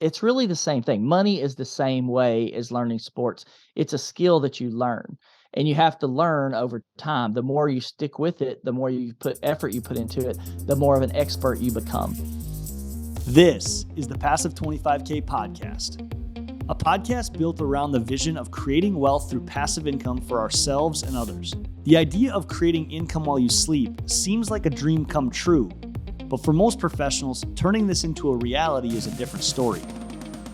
it's really the same thing. Money is the same way as learning sports. It's a skill that you learn, and you have to learn over time. The more you stick with it, the more you put effort you put into it, the more of an expert you become. This is the Passive 25K podcast, a podcast built around the vision of creating wealth through passive income for ourselves and others. The idea of creating income while you sleep seems like a dream come true, but for most professionals, turning this into a reality is a different story.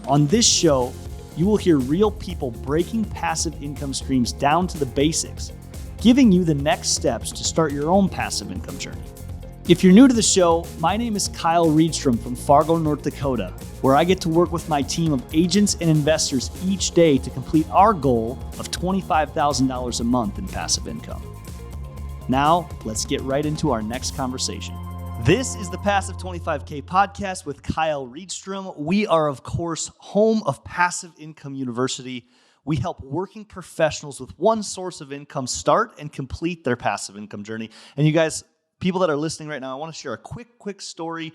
On this show, you will hear real people breaking passive income streams down to the basics, giving you the next steps to start your own passive income journey. If you're new to the show, my name is Kyle Reedstrom from Fargo, North Dakota, where I get to work with my team of agents and investors each day to complete our goal of $25,000 a month in passive income. Now, let's get right into our next conversation. This is the Passive 25K podcast with Kyle Reedstrom. We are, of course, home of Passive Income University. We help working professionals with one source of income start and complete their passive income journey. And you guys, people that are listening right now, I want to share a quick story.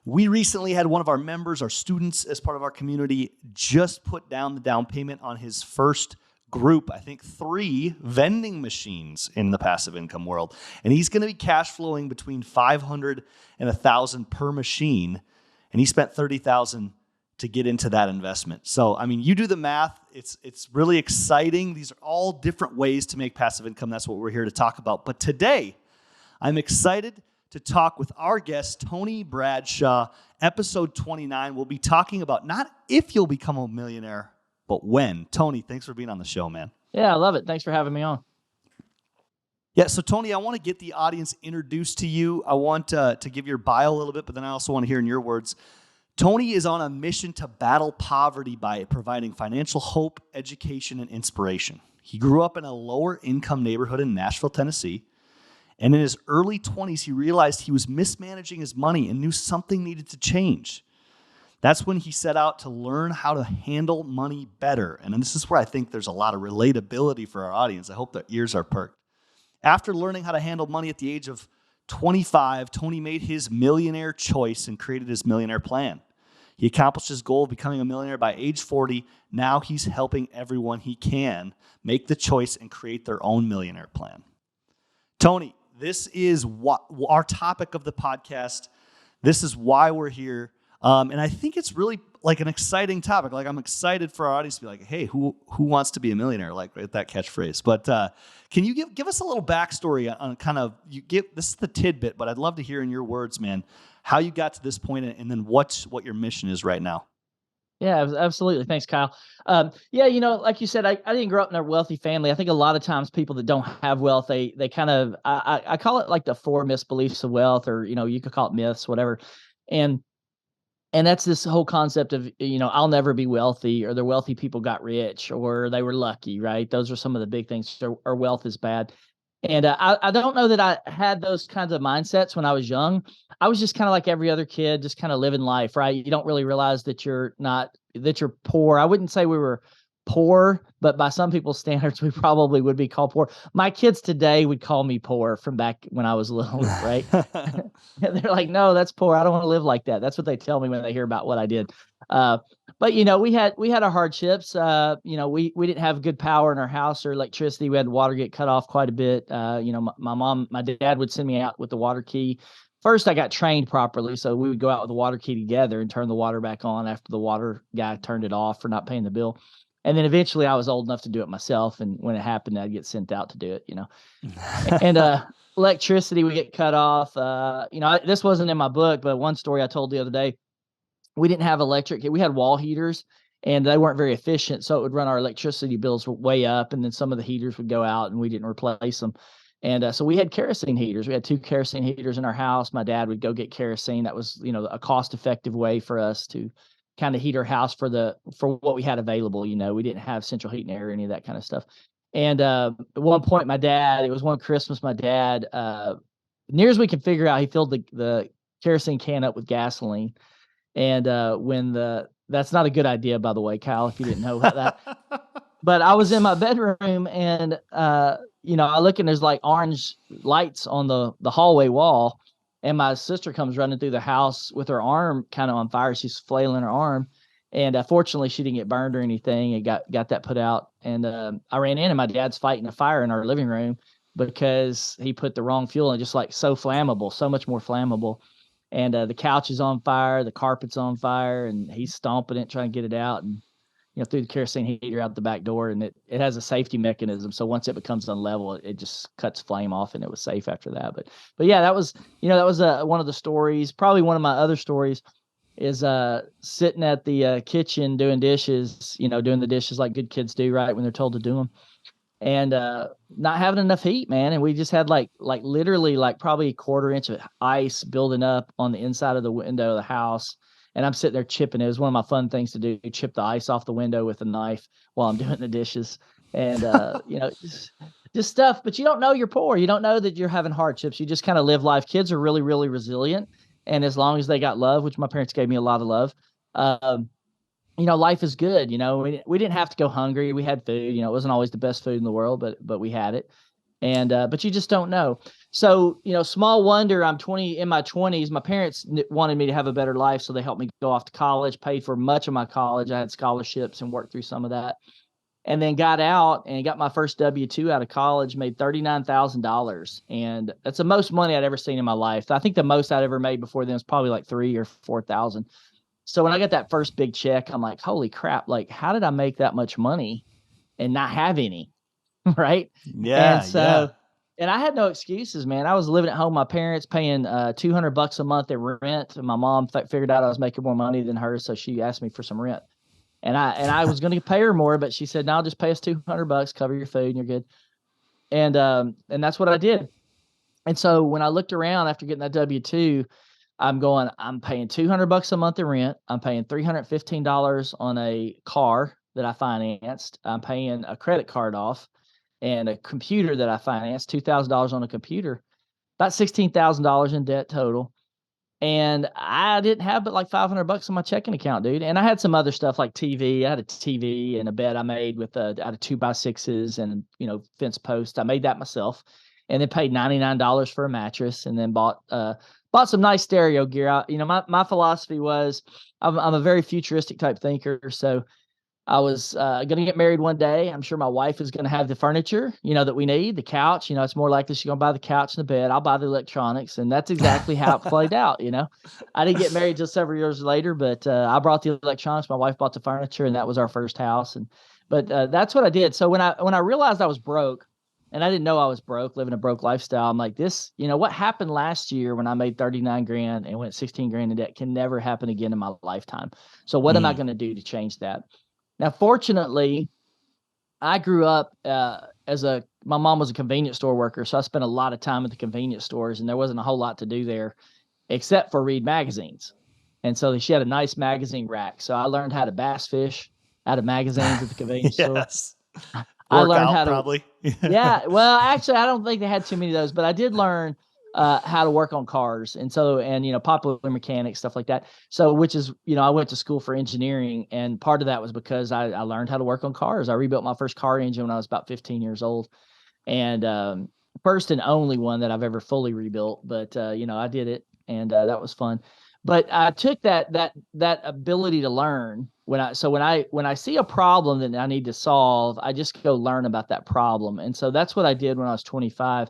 We recently had one of our members, our students, as part of our community, just put down the down payment on his first group, I think 3 vending machines in the passive income world. And he's going to be cash flowing between $500 and $1,000 per machine. And he spent $30,000 to get into that investment. So, I mean, you do the math. It's really exciting. These are all different ways to make passive income. That's what we're here to talk about. But today, I'm excited to talk with our guest, Tony Bradshaw. Episode 29, we'll be talking about not if you'll become a millionaire, but when. Tony, thanks for being on the show, man. Yeah, I love it. Thanks for having me on. Yeah, so Tony, I want to get the audience introduced to you. I want to give your bio a little bit, but then I also want to hear in your words. Tony is on a mission to battle poverty by providing financial hope, education, and inspiration. He grew up in a lower income neighborhood in Nashville, Tennessee. And in his early 20s, he realized he was mismanaging his money and knew something needed to change. That's when he set out to learn how to handle money better. And this is where I think there's a lot of relatability for our audience. I hope their ears are perked. After learning how to handle money at the age of 25, Tony made his millionaire choice and created his millionaire plan. He accomplished his goal of becoming a millionaire by age 40. Now he's helping everyone he can make the choice and create their own millionaire plan. Tony, this is what our topic of the podcast. This is why we're here. And I think it's really like an exciting topic. Like I'm excited for our audience to be like, hey, who wants to be a millionaire? Like that catchphrase. But can you give us a little backstory on kind of this is the tidbit, but I'd love to hear in your words, man, how you got to this point and then what your mission is right now. Yeah, absolutely. Thanks, Kyle. Yeah, like you said, I didn't grow up in a wealthy family. I think a lot of times people that don't have wealth, they kind of, I call it like the 4 misbeliefs of wealth, or, you could call it myths, whatever. And that's this whole concept of, I'll never be wealthy, or the wealthy people got rich, or they were lucky, right? Those are some of the big things, or wealth is bad. And I don't know that I had those kinds of mindsets when I was young. I was just kind of like every other kid, just kind of living life, right? You don't really realize that you're poor. I wouldn't say we were poor, but by some people's standards, we probably would be called poor. My kids today would call me poor from back when I was little, right? They're like, no, that's poor. I don't want to live like that. That's what they tell me when they hear about what I did. But we had our hardships. We didn't have good power in our house or electricity. We had water get cut off quite a bit. My dad would send me out with the water key. First, I got trained properly, so we would go out with the water key together and turn the water back on after the water guy turned it off for not paying the bill. And then eventually, I was old enough to do it myself, and when it happened, I'd get sent out to do it. And electricity would get cut off. This wasn't in my book, but one story I told the other day. We didn't have electric. We had wall heaters, and they weren't very efficient, so it would run our electricity bills way up, and then some of the heaters would go out, and we didn't replace them. And so we had kerosene heaters. We had 2 kerosene heaters in our house. My dad would go get kerosene. That was, a cost-effective way for us to kind of heat our house for what we had available. We didn't have central heat and air or any of that kind of stuff. And at one point, it was one Christmas, my dad, near as we could figure out, he filled the kerosene can up with gasoline. And that's not a good idea, by the way, Kyle, if you didn't know about that. But I was in my bedroom, and I look, and there's like orange lights on the hallway wall, and my sister comes running through the house with her arm kind of on fire. She's flailing her arm, And fortunately, she didn't get burned or anything. And got that put out. And I ran in, and my dad's fighting a fire in our living room because he put the wrong fuel in, just like so flammable, so much more flammable. And the couch is on fire, the carpet's on fire, and he's stomping it, trying to get it out. And threw the kerosene heater out the back door, and it has a safety mechanism. So once it becomes unlevel, it just cuts flame off, and it was safe after that. But yeah, that was one of the stories. Probably one of my other stories is sitting at the kitchen doing dishes, doing the dishes like good kids do, right, when they're told to do them, and not having enough heat, man. And we just had like literally like probably a quarter inch of ice building up on the inside of the window of the house. And I'm sitting there chipping. It was one of my fun things to do, chip the ice off the window with a knife while I'm doing the dishes. And, just stuff, but you don't know you're poor. You don't know that you're having hardships. You just kind of live life. Kids are really, really resilient. And as long as they got love, which my parents gave me a lot of love, life is good. We didn't have to go hungry. We had food. It wasn't always the best food in the world, but we had it. And but you just don't know. So small wonder. I'm in my 20s. My parents wanted me to have a better life, so they helped me go off to college, paid for much of my college. I had scholarships and worked through some of that, and then got out and got my first W-2 out of college. Made $39,000, and that's the most money I'd ever seen in my life. I think the most I'd ever made before then was probably like $3,000 or $4,000. So when I got that first big check, I'm like, holy crap! Like, how did I make that much money and not have any? Right. Yeah. And so, and I had no excuses, man. I was living at home, my parents paying $200 a month in rent. And my mom figured out I was making more money than her. So she asked me for some rent, and I was going to pay her more, but she said, no, just pay us $200, cover your food, and you're good. And that's what I did. And so when I looked around after getting that W-2, I'm paying $200 a month in rent. I'm paying $315 on a car that I financed. I'm paying a credit card off, and a computer that I financed, $2,000 on a computer, about $16,000 in debt total. And I didn't have but like $500 on my checking account, dude. And I had some other stuff like TV. I had a TV and a bed I made out of 2x6s and, fence posts. I made that myself, and then paid $99 for a mattress, and then bought some nice stereo gear. My philosophy was I'm a very futuristic type thinker. So I was going to get married one day. I'm sure my wife is going to have the furniture, that we need, the couch. It's more likely she's going to buy the couch and the bed. I'll buy the electronics. And that's exactly how it played out. I didn't get married till several years later, but I brought the electronics. My wife bought the furniture, and that was our first house. But that's what I did. So when I realized I was broke, and I didn't know I was broke, living a broke lifestyle, I'm like, this, what happened last year when I made 39 grand and went 16 grand in debt can never happen again in my lifetime. So what am I going to do to change that? Now, fortunately, I grew up my mom was a convenience store worker, so I spent a lot of time at the convenience stores, and there wasn't a whole lot to do there except for read magazines. And so she had a nice magazine rack. So I learned how to bass fish out of magazines at the convenience store. I learned how to probably. Yeah. Well, actually, I don't think they had too many of those, but I did learn how to work on cars. And so, popular mechanics, stuff like that. So, which is, I went to school for engineering, and part of that was because I learned how to work on cars. I rebuilt my first car engine when I was about 15 years old, and first and only one that I've ever fully rebuilt. But, I did it, and that was fun. But I took that ability to learn when I see a problem that I need to solve, I just go learn about that problem. And so that's what I did when I was 25.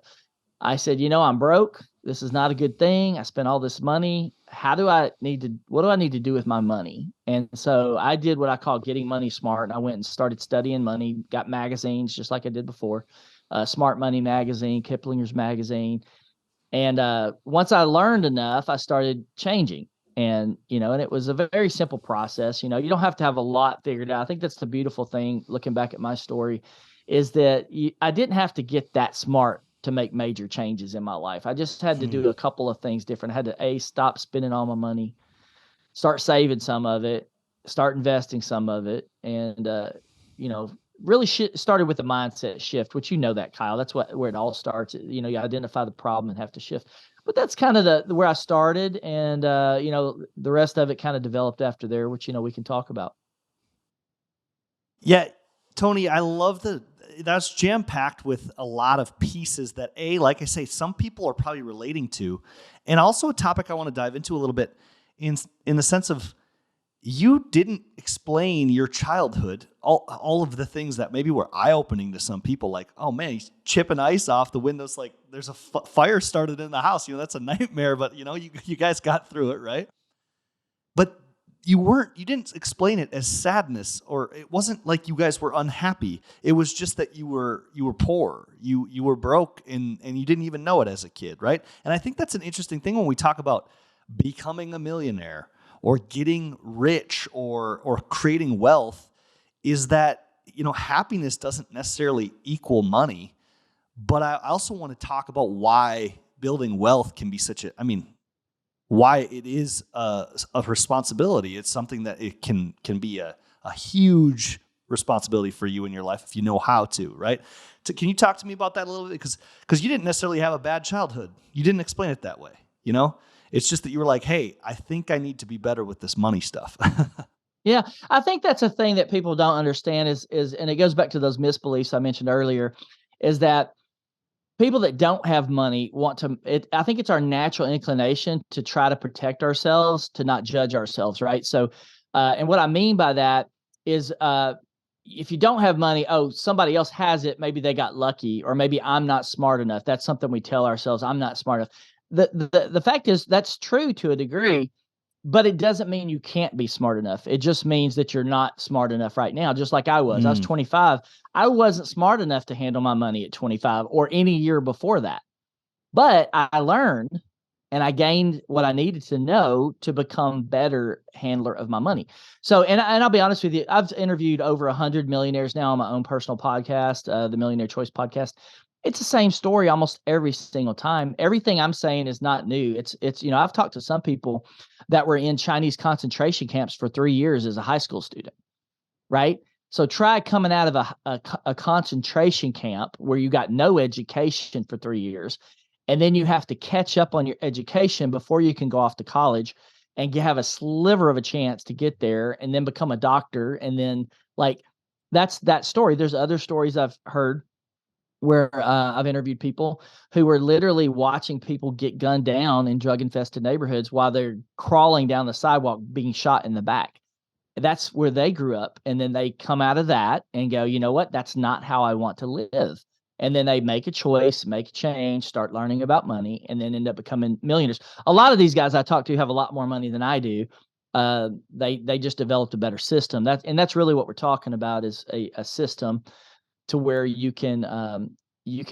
I said, I'm broke. This is not a good thing. I spent all this money. What do I need to do with my money? And so I did what I call getting money smart. And I went and started studying money, got magazines just like I did before, Smart Money magazine, Kiplinger's magazine. And once I learned enough, I started changing. And, and it was a very simple process. You don't have to have a lot figured out. I think that's the beautiful thing, looking back at my story, is that I didn't have to get that smart to make major changes in my life. I just had to do a couple of things different. I had to stop spending all my money, start saving some of it, start investing some of it, and really started with a mindset shift, which that, Kyle. That's where it all starts. You identify the problem and have to shift. But that's kind of where I started, and the rest of it kind of developed after there, which we can talk about. Yeah, Tony, I love that's jam-packed with a lot of pieces that, like I say, some people are probably relating to, and also a topic I want to dive into a little bit in the sense of you didn't explain your childhood, all of the things that maybe were eye-opening to some people, like, oh man, he's chipping ice off the windows, like there's a fire started in the house. That's a nightmare, but you guys got through it, right? But you didn't explain it as sadness, or it wasn't like you guys were unhappy. It was just that you were poor, you were broke, and you didn't even know it as a kid, right? And I think that's an interesting thing when we talk about becoming a millionaire or getting rich or creating wealth, is that happiness doesn't necessarily equal money. But I also want to talk about why building wealth can be why it is a responsibility. It's something that it can be a huge responsibility for you in your life if you know how to, right? So can you talk to me about that a little bit? Because you didn't necessarily have a bad childhood. You didn't explain it that way, It's just that you were like, hey, I think I need to be better with this money stuff. Yeah, I think that's a thing that people don't understand is, and it goes back to those misbeliefs I mentioned earlier, is that people that don't have money I think it's our natural inclination to try to protect ourselves, to not judge ourselves, right? So, and what I mean by that is, if you don't have money, oh, somebody else has it, maybe they got lucky, or maybe I'm not smart enough. That's something we tell ourselves, I'm not smart enough. The fact is that's true to a degree, but it doesn't mean you can't be smart enough. It just means that you're not smart enough right now, just like I was. I was 25. I wasn't smart enough to handle my money at 25 or any year before that. But I learned and I gained what I needed to know to become better handler of my money. So, and I'll be honest with you, I've interviewed over 100 millionaires now on my own personal podcast, the Millionaire Choice podcast. It's the same story almost every single time. Everything I'm saying is not new. It's I've talked to some people that were in Chinese concentration camps for 3 years as a high school student, right? So try coming out of a concentration camp where you got no education for 3 years, and then you have to catch up on your education before you can go off to college and you have a sliver of a chance to get there and then become a doctor. And then, like, that's that story. There's other stories I've heard where I've interviewed people who were literally watching people get gunned down in drug-infested neighborhoods while they're crawling down the sidewalk being shot in the back. That's where they grew up, and then they come out of that and go, you know what? That's not how I want to live. And then they make a choice, make a change, start learning about money, and then end up becoming millionaires. A lot of these guys I talk to have a lot more money than I do. They just developed a better system. That's really what we're talking about, is a system to where you can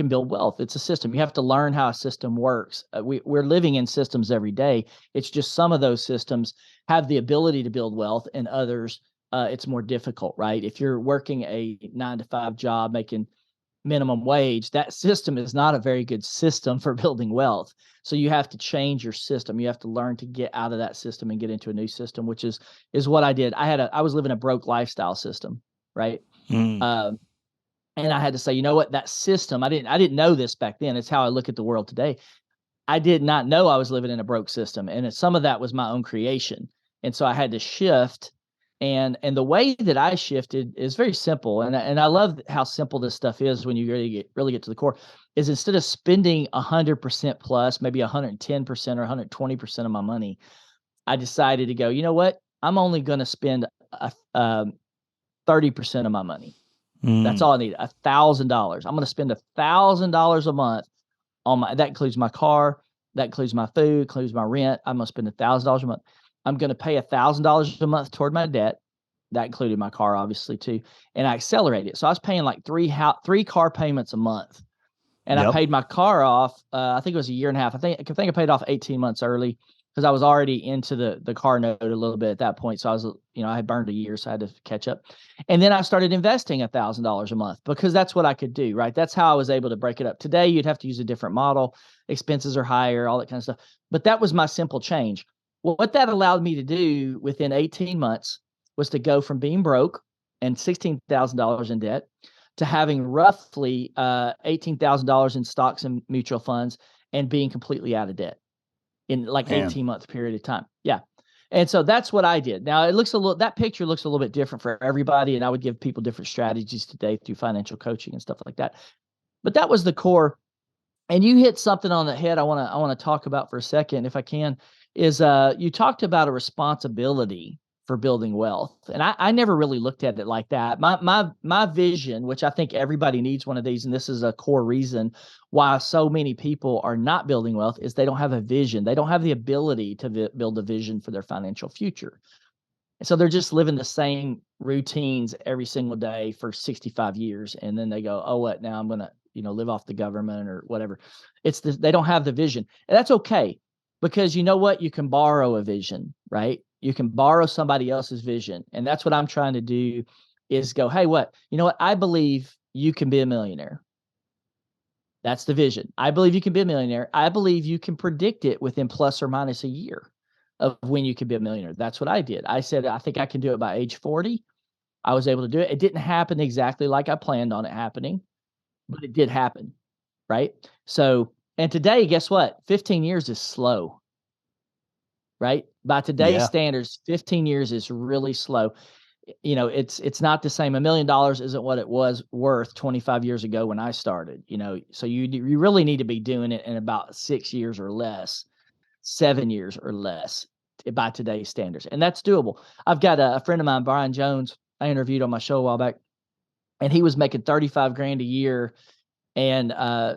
build wealth. It's a system. You have to learn how a system works. We're living in systems every day. It's just some of those systems have the ability to build wealth, and others it's more difficult, right? If you're working a 9-to-5 job making minimum wage, that system is not a very good system for building wealth. So you have to change your system. You have to learn to get out of that system and get into a new system, which is what I did. I was living a broke lifestyle system, right? And I had to say, you know what, that system, I didn't know this back then. It's how I look at the world today. I did not know I was living in a broke system. And some of that was my own creation. And so I had to shift. And the way that I shifted is very simple. And I love how simple this stuff is when you really get to the core, is instead of spending 100% plus, maybe 110% or 120% of my money, I decided to go, you know what, I'm only going to spend 30% of my money. That's all I need, $1,000. I'm going to spend $1,000 a month on that includes my car, that includes my food, includes my rent. I'm going to spend $1,000 a month. I'm going to pay $1,000 a month toward my debt. That included my car, obviously, too. And I accelerated it. So I was paying like three car payments a month. And I paid my car off, I think it was a year and a half. I think I paid off 18 months early because I was already into the car note a little bit at that point. So I was, I had burned a year, so I had to catch up. And then I started investing $1,000 a month because that's what I could do, right? That's how I was able to break it up. Today, you'd have to use a different model. Expenses are higher, all that kind of stuff. But that was my simple change. Well, what that allowed me to do within 18 months was to go from being broke and $16,000 in debt to having roughly $18,000 in stocks and mutual funds and being completely out of debt in like 18-month period of time. Yeah. And so that's what I did. Now that picture looks a little bit different for everybody. And I would give people different strategies today through financial coaching and stuff like that. But that was the core. And you hit something on the head I want to talk about for a second, if I can, is you talked about a responsibility for building wealth. And I never really looked at it like that. My vision, which I think everybody needs one of these, and this is a core reason why so many people are not building wealth, is they don't have a vision. They don't have the ability to build a vision for their financial future. And so they're just living the same routines every single day for 65 years. And then they go, oh, what, now I'm going to, live off the government or whatever. They don't have the vision. And that's okay, because you know what? You can borrow a vision, right? You can borrow somebody else's vision. And that's what I'm trying to do, is go, hey, what? You know what? I believe you can be a millionaire. That's the vision. I believe you can be a millionaire. I believe you can predict it within plus or minus a year of when you can be a millionaire. That's what I did. I said, I think I can do it by age 40. I was able to do it. It didn't happen exactly like I planned on it happening, but it did happen, right? So, and today, guess what? 15 years is slow, right? By today's standards, 15 years is really slow. It's not the same. $1 million isn't what it was worth 25 years ago when I started, so you really need to be doing it in about 6 years or less, 7 years or less by today's standards. And that's doable. I've got a friend of mine, Brian Jones, I interviewed on my show a while back, and he was making 35 grand a year and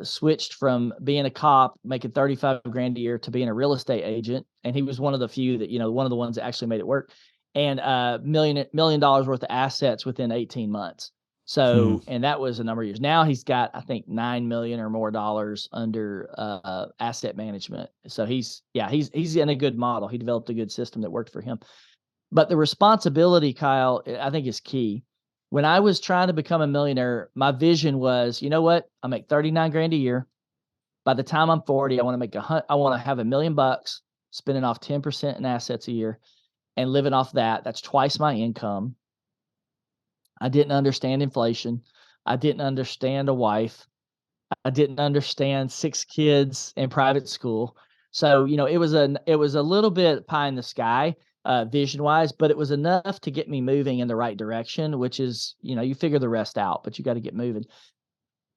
switched from being a cop, making 35 grand a year, to being a real estate agent. And he was one of the few that, one of the ones that actually made it work, and $1 million worth of assets within 18 months. So, and that was a number of years. Now he's got, I think, $9 million or more under asset management. So he's in a good model. He developed a good system that worked for him. But the responsibility, Kyle, I think is key. When I was trying to become a millionaire, my vision was, you know what? I make 39 grand a year. By the time I'm 40, I want to have $1 million, spending off 10% in assets a year and living off that. That's twice my income. I didn't understand inflation. I didn't understand a wife. I didn't understand 6 kids in private school. So, it was a little bit pie in the sky, vision wise, but it was enough to get me moving in the right direction, which is, you figure the rest out, but you got to get moving.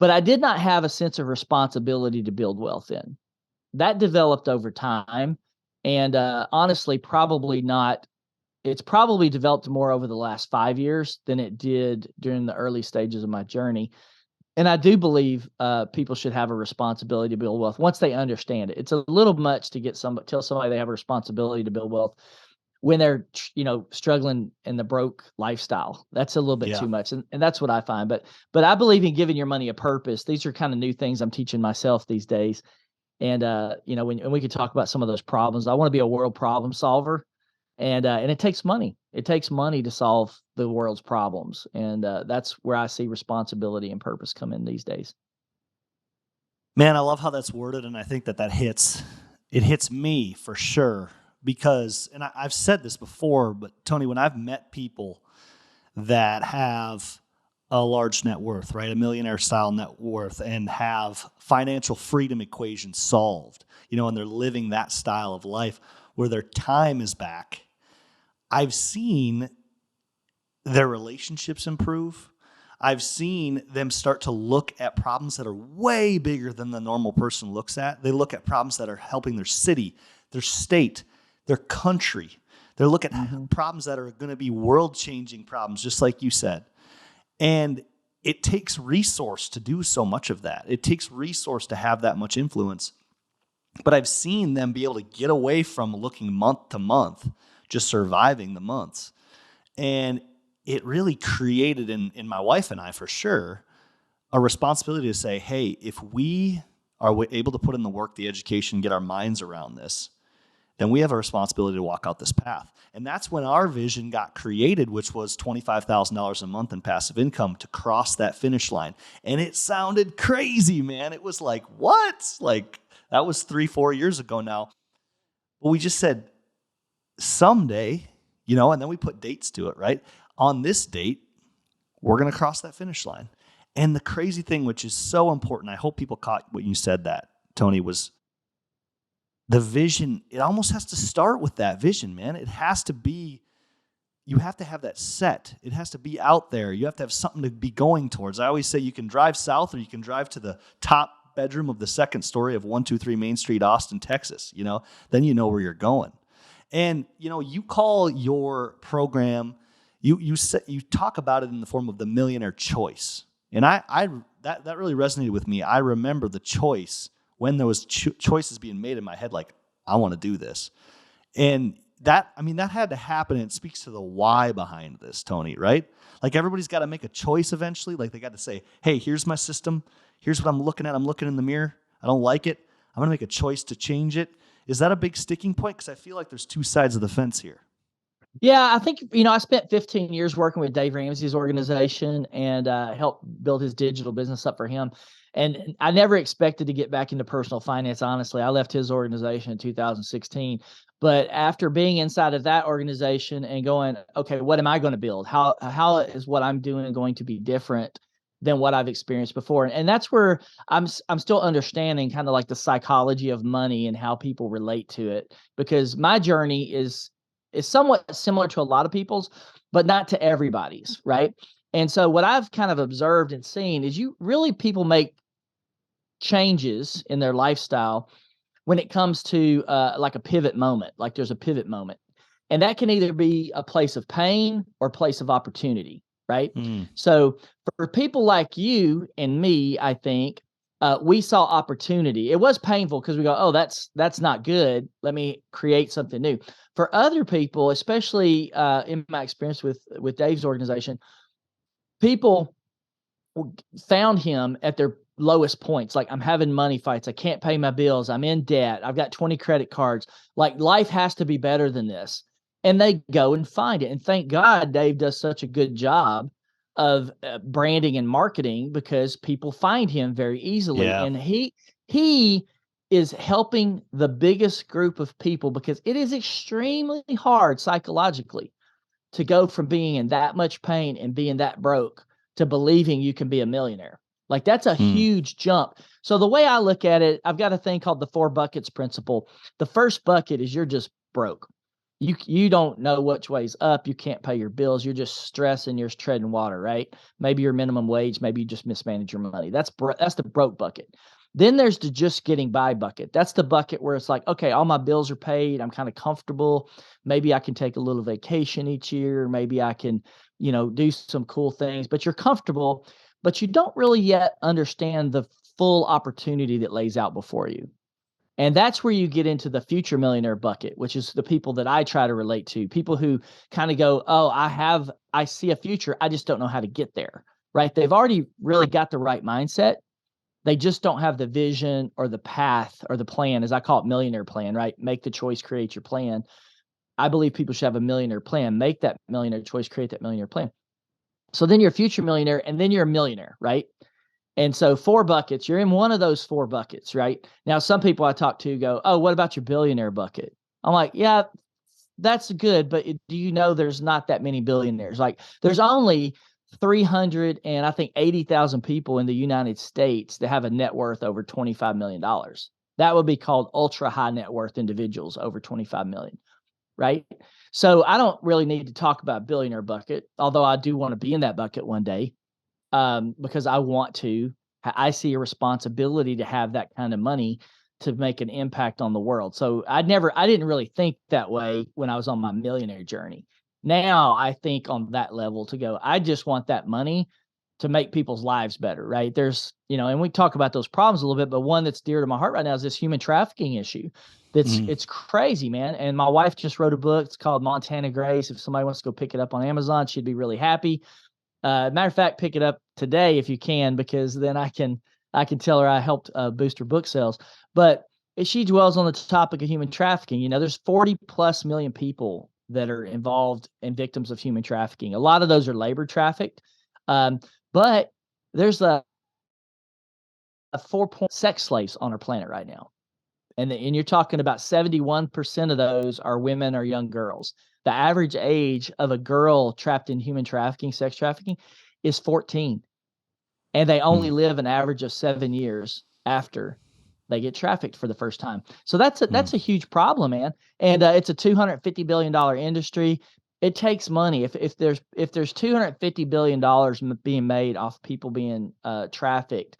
But I did not have a sense of responsibility to build wealth in. That developed over time. And honestly, it's probably developed more over the last 5 years than it did during the early stages of my journey. And I do believe people should have a responsibility to build wealth once they understand it. It's a little much to tell somebody they have a responsibility to build wealth when they're, struggling in the broke lifestyle. That's a little bit too much. And that's what I find. But I believe in giving your money a purpose. These are kind of new things I'm teaching myself these days. And, when we could talk about some of those problems, I want to be a world problem solver. And it takes money. It takes money to solve the world's problems. And that's where I see responsibility and purpose come in these days. Man, I love how that's worded. And I think that hits me for sure, because, and I've said this before, but Tony, when I've met people that have a large net worth, right, a millionaire style net worth, and have financial freedom equations solved, and they're living that style of life where their time is back, I've seen their relationships improve. I've seen them start to look at problems that are way bigger than the normal person looks at. They look at problems that are helping their city, their state, their country. They're looking at problems that are going to be world-changing problems, just like you said. And it takes resource to do so much of that. It takes resource to have that much influence. But I've seen them be able to get away from looking month to month, just surviving the months. And it really created in my wife and I, for sure, a responsibility to say, hey, if we are able to put in the work, the education, get our minds around this, then we have a responsibility to walk out this path. And that's when our vision got created, which was $25,000 a month in passive income to cross that finish line. And it sounded crazy, man. It was like, what? Like, that was 3-4 years ago now. But we just said, someday, and then we put dates to it, right? On this date, we're going to cross that finish line. And the crazy thing, which is so important, I hope people caught what you said that, Tony, was the vision. It almost has to start with that vision, man. It has to be, you have to have that set. It has to be out there. You have to have something to be going towards. I always say you can drive south or you can drive to the top bedroom of the second story of 123 Main Street, Austin, Texas, then you know where you're going. And, you call your program, you talk about it in the form of the Millionaire Choice. And that really resonated with me. I remember the choice when there was choices being made in my head, like, I want to do this. And that had to happen. And it speaks to the why behind this, Tony, right? Like, everybody's got to make a choice eventually. Like, they got to say, hey, here's my system. Here's what I'm looking at. I'm looking in the mirror. I don't like it. I'm going to make a choice to change it. Is that a big sticking point? Because I feel like there's two sides of the fence here. Yeah, I think, I spent 15 years working with Dave Ramsey's organization and helped build his digital business up for him. And I never expected to get back into personal finance, honestly. I left his organization in 2016. But after being inside of that organization and going, okay, what am I going to build? How is what I'm doing going to be different than what I've experienced before? And that's where I'm still understanding kind of like the psychology of money and how people relate to it, because my journey is somewhat similar to a lot of people's, but not to everybody's, right? And so what I've kind of observed and seen is people make changes in their lifestyle when it comes to like a pivot moment, like there's a pivot moment. And that can either be a place of pain or a place of opportunity, right? So for people like you and me, I think we saw opportunity. It was painful because we go, oh, that's not good. Let me create something new. For other people, especially in my experience with Dave's organization, people found him at their lowest points. Like, I'm having money fights. I can't pay my bills. I'm in debt. I've got 20 credit cards. Like, life has to be better than this. And they go and find it. And thank God Dave does such a good job of branding and marketing, because people find him very easily. Yeah. And he is helping the biggest group of people, because it is extremely hard psychologically to go from being in that much pain and being that broke to believing you can be a millionaire. Like, that's a huge jump. So the way I look at it, I've got a thing called the 4 buckets principle. The first bucket is you're just broke. You don't know which way's up. You can't pay your bills. You're just stressing. You're treading water, right? Maybe your minimum wage. Maybe you just mismanage your money. That's the broke bucket. Then there's the just getting by bucket. That's the bucket where it's like, okay, all my bills are paid. I'm kind of comfortable. Maybe I can take a little vacation each year. Maybe I can, do some cool things. But you're comfortable, but you don't really yet understand the full opportunity that lays out before you. And that's where you get into the future millionaire bucket, which is the people that I try to relate to. People who kind of go, oh, I see a future. I just don't know how to get there, right? They've already really got the right mindset. They just don't have the vision or the path or the plan, as I call it, millionaire plan, right? Make the choice, create your plan. I believe people should have a millionaire plan. Make that millionaire choice, create that millionaire plan. So then you're a future millionaire, and then you're a millionaire, right? And so 4 buckets, you're in one of those 4 buckets, right? Now, some people I talk to go, oh, what about your billionaire bucket? I'm like, yeah, that's good, but do you know there's not that many billionaires? Like, there's only 380,000 people in the United States that have a net worth over $25 million. That would be called ultra high net worth individuals over 25 million, right? So I don't really need to talk about billionaire bucket, although I do want to be in that bucket one day. Because I see a responsibility to have that kind of money to make an impact on the world. So I didn't really think that way when I was on my millionaire journey. Now I think on that level to go, I just want that money to make people's lives better, right? There's, and we talk about those problems a little bit, but one that's dear to my heart right now is this human trafficking issue. It's crazy, man. And my wife just wrote a book. It's called Montana Grace. If somebody wants to go pick it up on Amazon, she'd be really happy. Matter of fact, pick it up today if you can, because then I can tell her I helped boost her book sales. But she dwells on the topic of human trafficking. There's 40+ million people that are involved and victims of human trafficking. A lot of those are labor trafficked, but there's a 4 sex slaves on our planet right now, and you're talking about 71% of those are women or young girls. The average age of a girl trapped in human trafficking, sex trafficking, is 14. And they only live an average of 7 years after they get trafficked for the first time. So that's a huge problem, man. And it's a $250 billion industry. It takes money. If there's $250 billion being made off people being trafficked,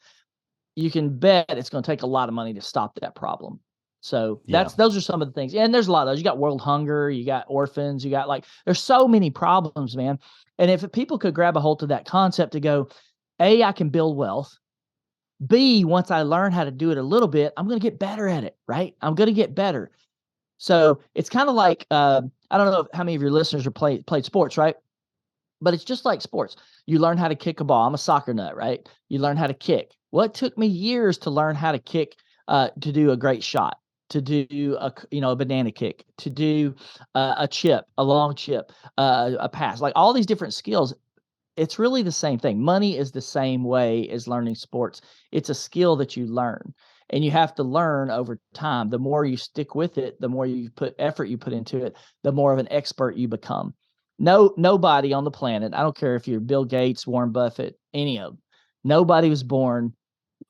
you can bet it's going to take a lot of money to stop that problem. So Yeah. those are some of the things. And there's a lot of those. You got world hunger, you got orphans, you got there's so many problems, man. And if people could grab a hold of that concept to go, A, I can build wealth. B, once I learn how to do it a little bit, I'm going to get better at it, right? I'm going to get better. So it's kind of like, I don't know how many of your listeners are played sports, right? But it's just like sports. You learn how to kick a ball. I'm a soccer nut, right? You learn how to kick. Well, it took me years to learn how to kick, to do a great shot, to do a banana kick, to do a chip, a long chip, a pass, like all these different skills. It's really the same thing. Money is the same way as learning sports. It's a skill that you learn, and you have to learn over time. The more you stick with it, the more you put into it, the more of an expert you become. Nobody on the planet, I don't care if you're Bill Gates, Warren Buffett, any of them, nobody was born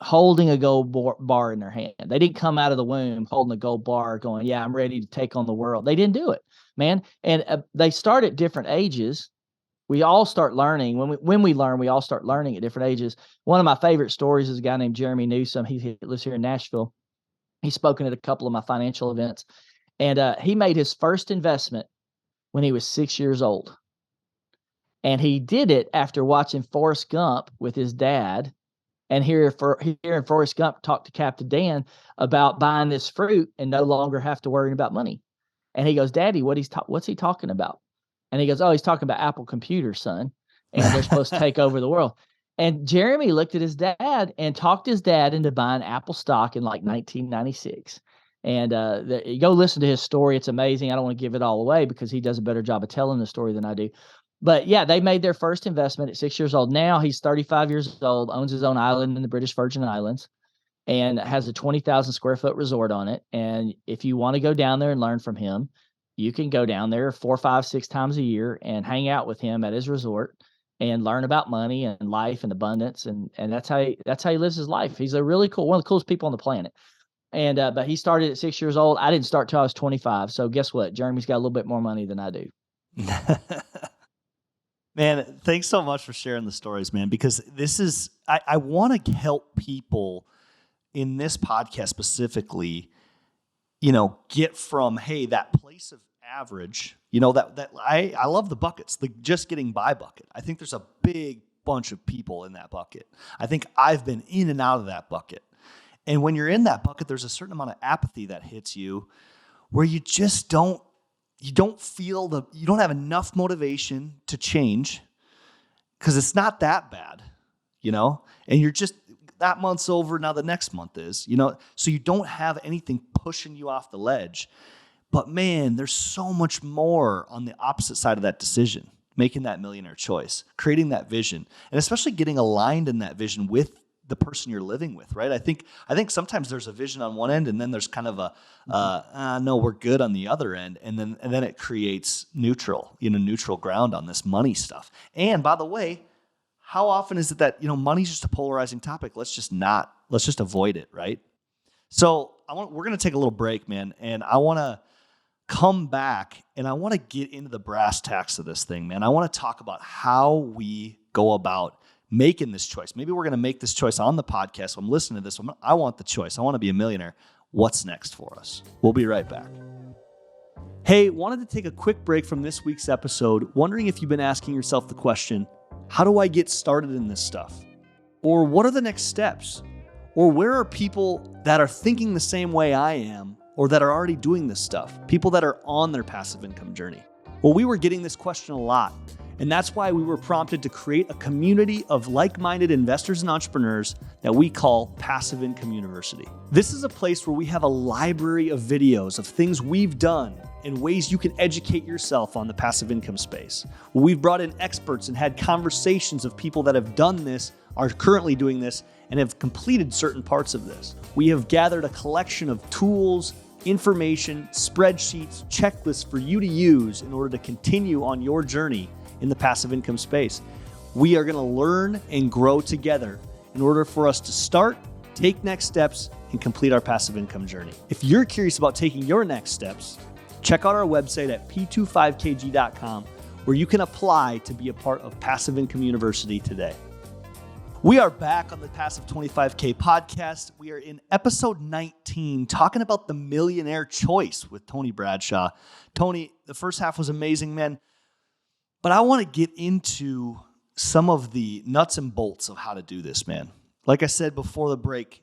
holding a gold bar in their hand. They didn't come out of the womb holding a gold bar going, yeah, I'm ready to take on the world. They didn't do it, man. And they start at different ages. We all start learning. When we learn, we all start learning at different ages. One of my favorite stories is a guy named Jeremy Newsom. He lives here in Nashville. He's spoken at a couple of my financial events. And he made his first investment when he was 6 years old. And he did it after watching Forrest Gump with his dad, and hearing Forrest Gump talk to Captain Dan about buying this fruit and no longer have to worry about money. And he goes, Daddy, what's he talking about? And he goes, oh, he's talking about Apple computers, son. And they're supposed to take over the world. And Jeremy looked at his dad and talked his dad into buying Apple stock in 1996. And you go listen to his story. It's amazing. I don't want to give it all away because he does a better job of telling the story than I do. But yeah, they made their first investment at 6 years old. Now he's 35 years old, owns his own island in the British Virgin Islands, and has a 20,000 square foot resort on it. And if you want to go down there and learn from him, you can go down there 4, 5, 6 times a year and hang out with him at his resort and learn about money and life and abundance. And that's how he lives his life. He's a really cool, one of the coolest people on the planet. And but he started at 6 years old. I didn't start till I was 25. So guess what? Jeremy's got a little bit more money than I do. Man, thanks so much for sharing the stories, man, because this is, I want to help people in this podcast specifically, get from, hey, that place of average, that I love the buckets, the just getting by bucket. I think there's a big bunch of people in that bucket. I think I've been in and out of that bucket. And when you're in that bucket, there's a certain amount of apathy that hits you where you just don't feel you don't have enough motivation to change because it's not that bad, and you're just, that month's over, now the next month is, so you don't have anything pushing you off the ledge. But man, there's so much more on the opposite side of that decision, making that millionaire choice, creating that vision, and especially getting aligned in that vision with the person you're living with, right? I think sometimes there's a vision on one end, and then there's kind of no, we're good on the other end, and then it creates neutral ground on this money stuff. And by the way, how often is it that money's just a polarizing topic? Let's just avoid it, right? So we're gonna take a little break, man, and I want to come back and I want to get into the brass tacks of this thing, man. I want to talk about how we go about making this choice. Maybe we're going to make this choice on the podcast. So I'm listening to this. I want the choice. I want to be a millionaire. What's next for us? We'll be right back. Hey, wanted to take a quick break from this week's episode, wondering if you've been asking yourself the question, how do I get started in this stuff? Or what are the next steps? Or where are people that are thinking the same way I am, or that are already doing this stuff? People that are on their passive income journey. Well, we were getting this question a lot. And that's why we were prompted to create a community of like-minded investors and entrepreneurs that we call Passive Income University. This is a place where we have a library of videos of things we've done and ways you can educate yourself on the passive income space. We've brought in experts and had conversations of people that have done this, are currently doing this, and have completed certain parts of this. We have gathered a collection of tools, information, spreadsheets, checklists for you to use in order to continue on your journey in the passive income space. We are going to learn and grow together in order for us to start, take next steps, and complete our passive income journey. If you're curious about taking your next steps, check out our website at p25kg.com, where you can apply to be a part of Passive Income University today. We are back on the Passive 25K podcast. We are in episode 19 talking about the Millionaire Choice with Tony Bradshaw. Tony, the first half was amazing, man. But I want to get into some of the nuts and bolts of how to do this, man. Like I said before the break,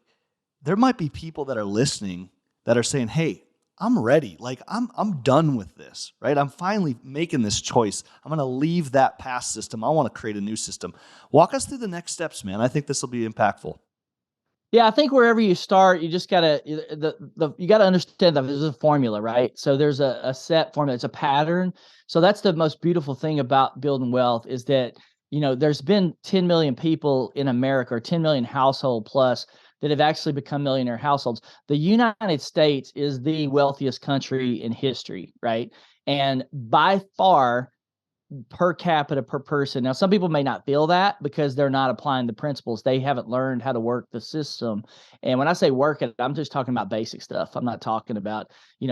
there might be people that are listening that are saying, hey, I'm ready. Like I'm done with this, right? I'm finally making this choice. I'm going to leave that past system. I want to create a new system. Walk us through the next steps, man. I think this will be impactful. Yeah, I think wherever you start, you just gotta you gotta understand that there's a formula, right? So there's a set formula. It's a pattern. So that's the most beautiful thing about building wealth is that there's been 10 million people in America, or 10 million household plus, that have actually become millionaire households. The United States is the wealthiest country in history, right? And by far, per capita per person. Now, some people may not feel that because they're not applying the principles. They haven't learned how to work the system. And when I say work it, I'm just talking about basic stuff. I'm not talking about,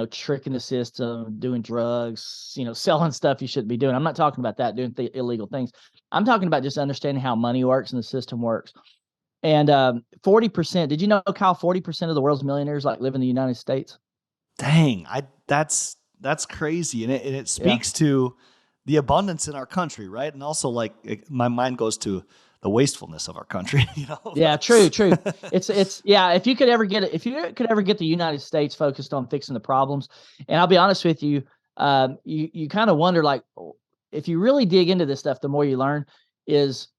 tricking the system, doing drugs, selling stuff you shouldn't be doing. I'm not talking about that, doing illegal things. I'm talking about just understanding how money works and the system works. And 40%, did you know, Kyle, 40% of the world's millionaires live in the United States? Dang, that's crazy. And it speaks to the abundance in our country, right? And also my mind goes to the wastefulness of our country, Yeah, true. It's if you could ever get the United States focused on fixing the problems, and I'll be honest with you, you kind of wonder, if you really dig into this stuff, the more you learn is,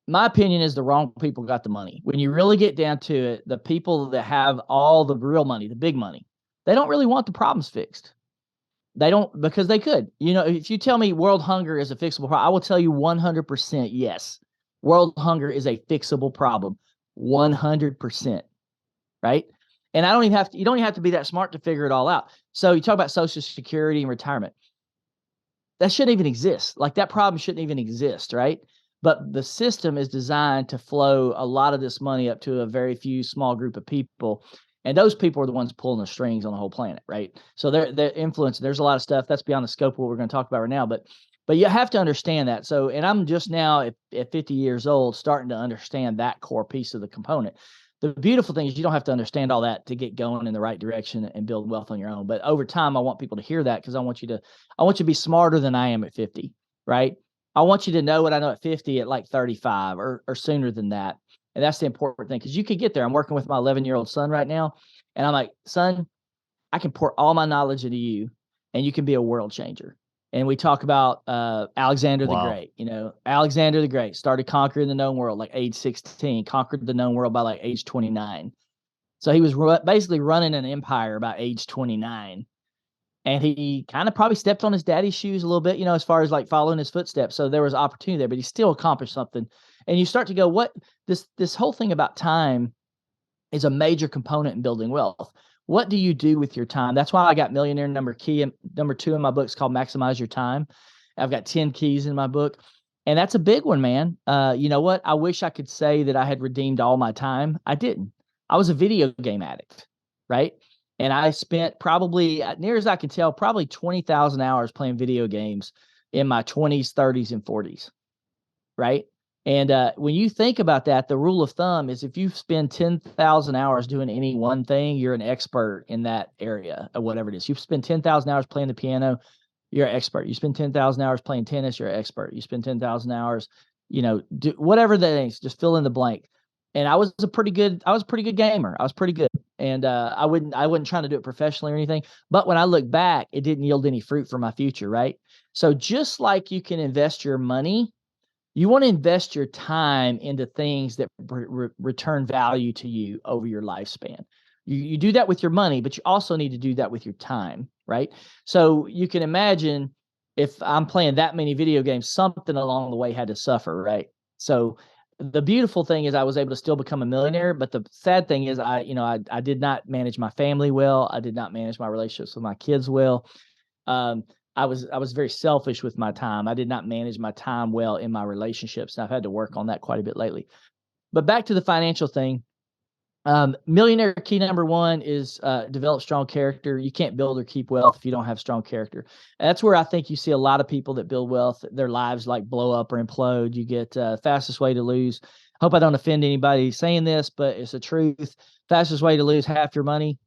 my opinion is, the wrong people got the money. When you really get down to it, the people that have all the real money, the big money, they don't really want the problems fixed. They don't, because they could. If you tell me world hunger is a fixable problem, I will tell you 100% yes. World hunger is a fixable problem. 100%. Right? And you don't even have to be that smart to figure it all out. So you talk about Social Security and retirement. That shouldn't even exist. That problem shouldn't even exist, right? But the system is designed to flow a lot of this money up to a very few small group of people. And those people are the ones pulling the strings on the whole planet, right? So they're influencing. There's a lot of stuff that's beyond the scope of what we're going to talk about right now. But you have to understand that. So, and I'm just now at 50 years old starting to understand that core piece of the component. The beautiful thing is you don't have to understand all that to get going in the right direction and build wealth on your own. But over time, I want people to hear that, because I want you to be smarter than I am at 50, right? I want you to know what I know at 50 at 35 or sooner than that. And that's the important thing, because you could get there. I'm working with my 11-year-old son right now, and I'm like, son, I can pour all my knowledge into you, and you can be a world changer. And we talk about Alexander the Great. Alexander the Great started conquering the known world age 16, conquered the known world by age 29. So he was basically running an empire about age 29. And he kind of probably stepped on his daddy's shoes a little bit, as far as following his footsteps. So there was opportunity there, but he still accomplished something. And you start to go, what this whole thing about time is a major component in building wealth. What do you do with your time? That's why I got Millionaire number 2 in my book. It's called Maximize Your Time. I've got 10 keys in my book. And that's a big one, man. You know what? I wish I could say that I had redeemed all my time. I didn't. I was a video game addict, right? And I spent probably, near as I can tell, probably 20,000 hours playing video games in my 20s, 30s, and 40s, right? And when you think about that, the rule of thumb is if you spend 10,000 hours doing any one thing, you're an expert in that area of whatever it is. You spend 10,000 hours playing the piano, you're an expert. You spend 10,000 hours playing tennis, you're an expert. You spend 10,000 hours, do whatever that is, just fill in the blank. And I was a pretty good gamer. I was pretty good. And I wasn't trying to do it professionally or anything. But when I look back, it didn't yield any fruit for my future, right? So just like you can invest your money, you want to invest your time into things that return value to you over your lifespan. You do that with your money, but you also need to do that with your time, right? So you can imagine, if I'm playing that many video games, something along the way had to suffer, right? So the beautiful thing is I was able to still become a millionaire, but the sad thing is I did not manage my family well. I did not manage my relationships with my kids well. I was very selfish with my time. I did not manage my time well in my relationships, and I've had to work on that quite a bit lately. But back to the financial thing. Millionaire key number 1 is develop strong character. You can't build or keep wealth if you don't have strong character. And that's where I think you see a lot of people that build wealth, their lives blow up or implode. You get fastest way to lose hope I don't offend anybody saying this, but it's the truth. Fastest way to lose half your money,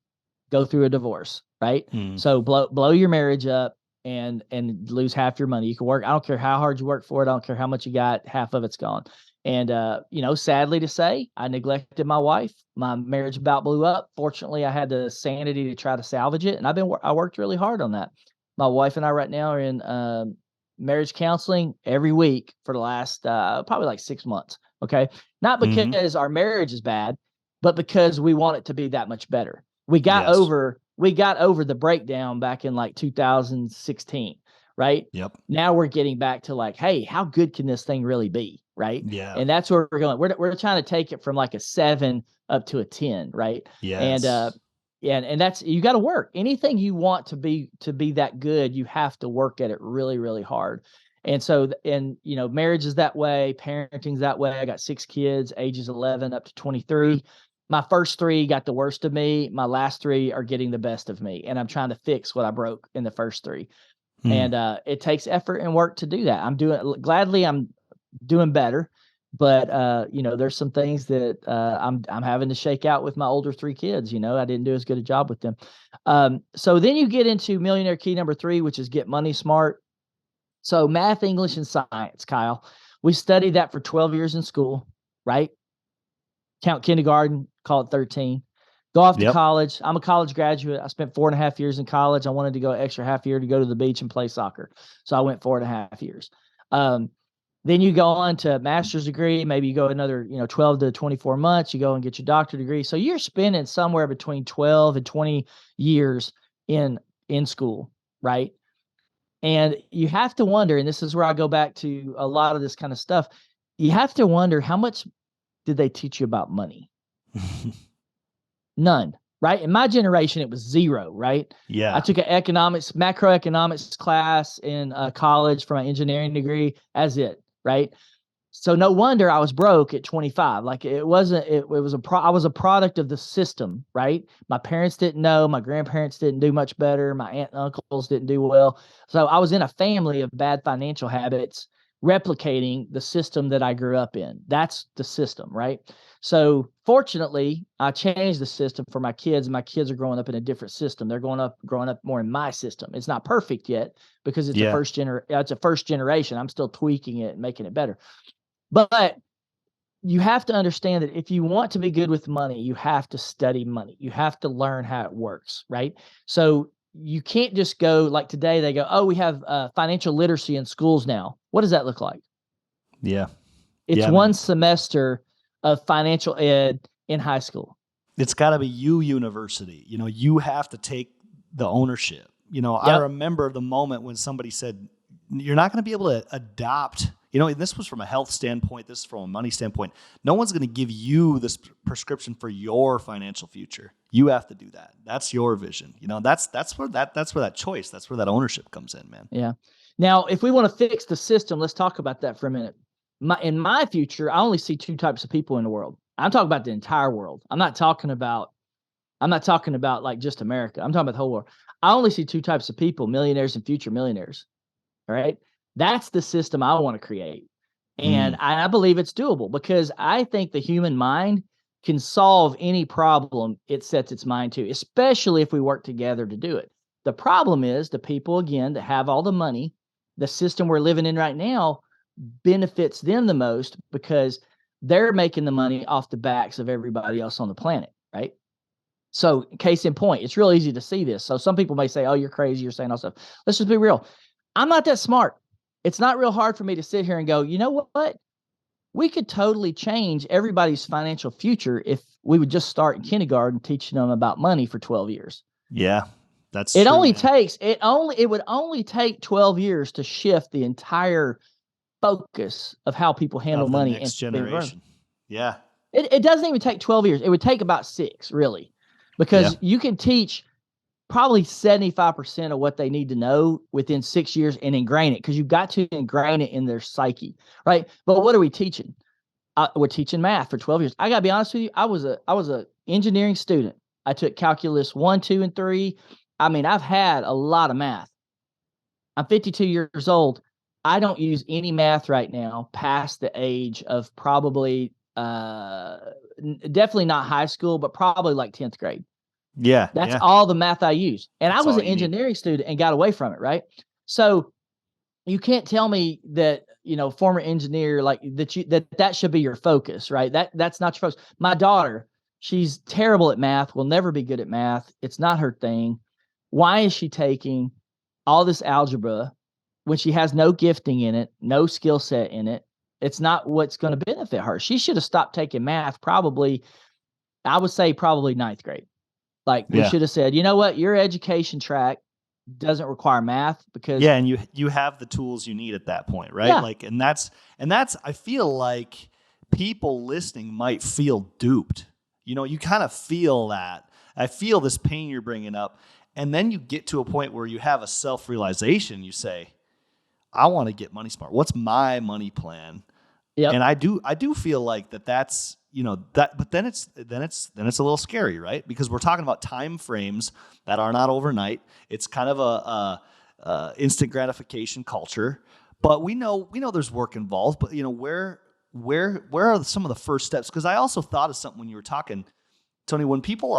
go through a divorce, right? So blow your marriage up and lose half your money. You can work. I don't care how hard you work for it. I don't care how much you got. Half of it's gone. And, sadly to say, I neglected my wife. My marriage about blew up. Fortunately, I had the sanity to try to salvage it. And I worked really hard on that. My wife and I right now are in marriage counseling every week for the last probably like 6 months. Okay. Not because our marriage is bad, but because we want it to be that much better. We got over the breakdown back in like 2016, right? Yep. Now we're getting back to like, hey, how good can this thing really be, right? Yeah. And that's where we're going. We're trying to take it from like a 7 up to a 10, right? Yes. And that's, you got to work. Anything you want to be that good, you have to work at it really, really hard. And so, marriage is that way, parenting's that way. I got 6 kids, ages 11 up to 23. My first 3 got the worst of me. My last 3 are getting the best of me. And I'm trying to fix what I broke in the first 3. And it takes effort and work to do that. I'm doing better, but there's some things that I'm having to shake out with my older 3 kids. I didn't do as good a job with them. So then you get into millionaire key number 3, which is get money smart. So math, English, and science, Kyle. We studied that for 12 years in school, right? Count kindergarten, call it 13. Go off to college. I'm a college graduate. I spent 4.5 years in college. I wanted to go an extra half year to go to the beach and play soccer. So I went 4.5 years. Then you go on to master's degree. Maybe you go another, 12 to 24 months. You go and get your doctorate degree. So you're spending somewhere between 12 and 20 years in school, right? And you have to wonder, and this is where I go back to a lot of this kind of stuff. You have to wonder, how much did they teach you about money? None, right? In my generation, it was 0, right? Yeah. I took an macroeconomics class in college for my engineering degree as it, right? So no wonder I was broke at 25. Like I was a product of the system, right? My parents didn't know, my grandparents didn't do much better, my aunt and uncles didn't do well. So I was in a family of bad financial habits, replicating the system that I grew up in. That's the system, right? So fortunately, I changed the system for my kids, and my kids are growing up in a different system. They're growing up more in my system. It's not perfect yet because it's a first generation. I'm still tweaking it and making it better. But you have to understand that if you want to be good with money, you have to study money. You have to learn how it works, right? So you can't just go like today. They go, oh, we have financial literacy in schools now. What does that look like? Yeah. It's one semester of financial ed in high school. It's got to be university. You have to take the ownership. I remember the moment when somebody said, you're not going to be able to adopt. And this was from a health standpoint. This is from a money standpoint. No one's going to give you this prescription for your financial future. You have to do that. That's your vision. That's where that choice, that's where that ownership comes in, man. Yeah. Now, if we want to fix the system, let's talk about that for a minute. In my future, I only see 2 types of people in the world. I'm talking about the entire world. I'm not talking about like just America. I'm talking about the whole world. I only see 2 types of people: millionaires and future millionaires. All right. That's the system I want to create. And I believe it's doable because I think the human mind can solve any problem it sets its mind to, especially if we work together to do it. The problem is the people, again, that have all the money. The system we're living in right now benefits them the most because they're making the money off the backs of everybody else on the planet, right? So case in point, it's real easy to see this. So some people may say, oh, you're crazy, you're saying all stuff. Let's just be real. I'm not that smart. It's not real hard for me to sit here and go, you know what? We could totally change everybody's financial future if we would just start in kindergarten teaching them about money for 12 years. Yeah, that's it. True, Only man. takes it would only take 12 years to shift the entire focus of how people handle money next generation. Yeah. It doesn't even take 12 years. It would take about 6, really, because you can teach probably 75% of what they need to know within 6 years and ingrain it, because you've got to ingrain it in their psyche, right? But what are we teaching? We're teaching math for 12 years. I got to be honest with you. I was a engineering student. I took calculus 1, 2, and 3. I mean, I've had a lot of math. I'm 52 years old. I don't use any math right now past the age of probably definitely not high school, but probably like 10th grade. Yeah. That's all the math I use. And That's I was all an you need. engineering student and got away from it, right? So you can't tell me that, former engineer, like that should be your focus, right? That's not your focus. My daughter, she's terrible at math, will never be good at math. It's not her thing. Why is she taking all this algebra when she has no gifting in it, no skill set in it? It's not what's going to benefit her. She should have stopped taking math probably, I would say probably ninth grade. Like we should have said, you know what, your education track doesn't require math because and you have the tools you need at that point, right? Yeah. Like, and that's I feel like people listening might feel duped. You kind of feel that. I feel this pain you're bringing up, and then you get to a point where you have a self-realization. You say, I want to get money smart. What's my money plan? Yep. And I do feel like that's that, but then it's a little scary, right? Because we're talking about time frames that are not overnight. It's kind of a instant gratification culture, but we know there's work involved. But where are some of the first steps? Because I also thought of something when you were talking, Tony. When people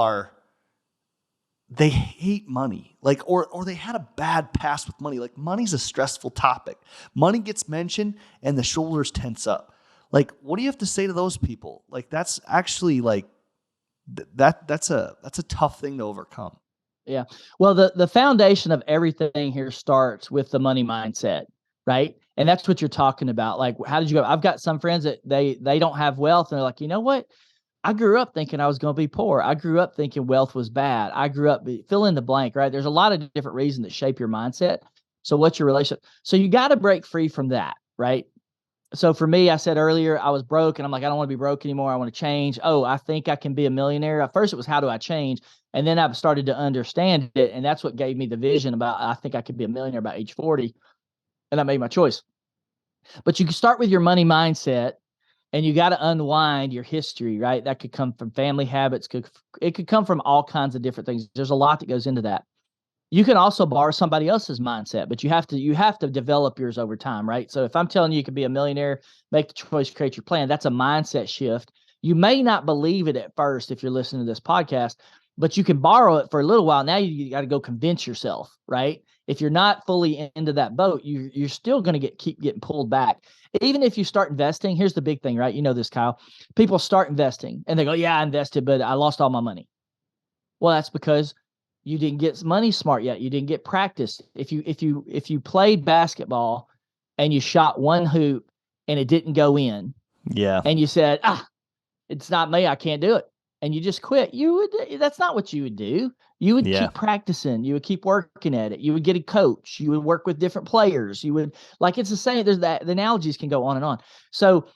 they hate money, like or they had a bad past with money. Like money's a stressful topic. Money gets mentioned and the shoulders tense up. Like, what do you have to say to those people? Like, that's actually like that's a tough thing to overcome. Yeah. Well, the foundation of everything here starts with the money mindset, right? And that's what you're talking about. Like, how did you go? I've got some friends that they don't have wealth, and they're like, you know what? I grew up thinking I was going to be poor. I grew up thinking wealth was bad. I grew up fill in the blank, right? There's a lot of different reasons that shape your mindset. So what's your relationship? So you got to break free from that, right? So for me, I said earlier, I was broke and I'm like, I don't want to be broke anymore. I want to change. Oh, I think I can be a millionaire. At first it was, how do I change? And then I started to understand it. And that's what gave me the vision about, I think I could be a millionaire by age 40. And I made my choice. But you can start with your money mindset and you got to unwind your history, right? That could come from family habits. It could come from all kinds of different things. There's a lot that goes into that. You can also borrow somebody else's mindset, but you have to develop yours over time, right? So if I'm telling you can be a millionaire, make the choice, create your plan, that's a mindset shift. You may not believe it at first if you're listening to this podcast, but you can borrow it for a little while. Now you got to go convince yourself, right? If you're not fully into that boat, you're still going to keep getting pulled back. Even if you start investing, here's the big thing, right? You know this, Kyle. People start investing and they go, yeah, I invested, but I lost all my money. Well, that's because you didn't get money smart yet. You didn't get practice. If you played basketball and you shot one hoop and it didn't go in, and you said, it's not me, I can't do it, and you just quit, that's not what you would do. You would keep practicing. You would keep working at it. You would get a coach. You would work with different players. You would, like, it's the same. There's that. The analogies can go on and on. So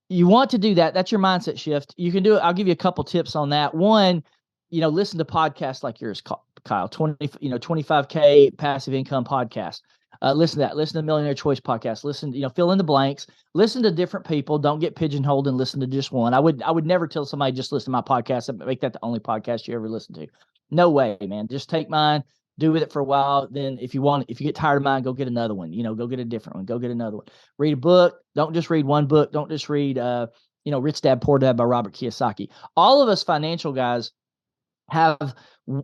you want to do that. That's your mindset shift. You can do it. I'll give you a couple tips on that. One, listen to podcasts like yours, Kyle, 25K passive income podcast. Listen to that. Listen to Millionaire Choice podcast. Listen, fill in the blanks. Listen to different people. Don't get pigeonholed and listen to just one. I would never tell somebody just listen to my podcast and make that the only podcast you ever listen to. No way, man. Just take mine, do with it for a while. Then if you get tired of mine, go get another one. Go get a different one. Go get another one. Read a book. Don't just read one book. Don't just read, Rich Dad, Poor Dad by Robert Kiyosaki. All of us financial guys have,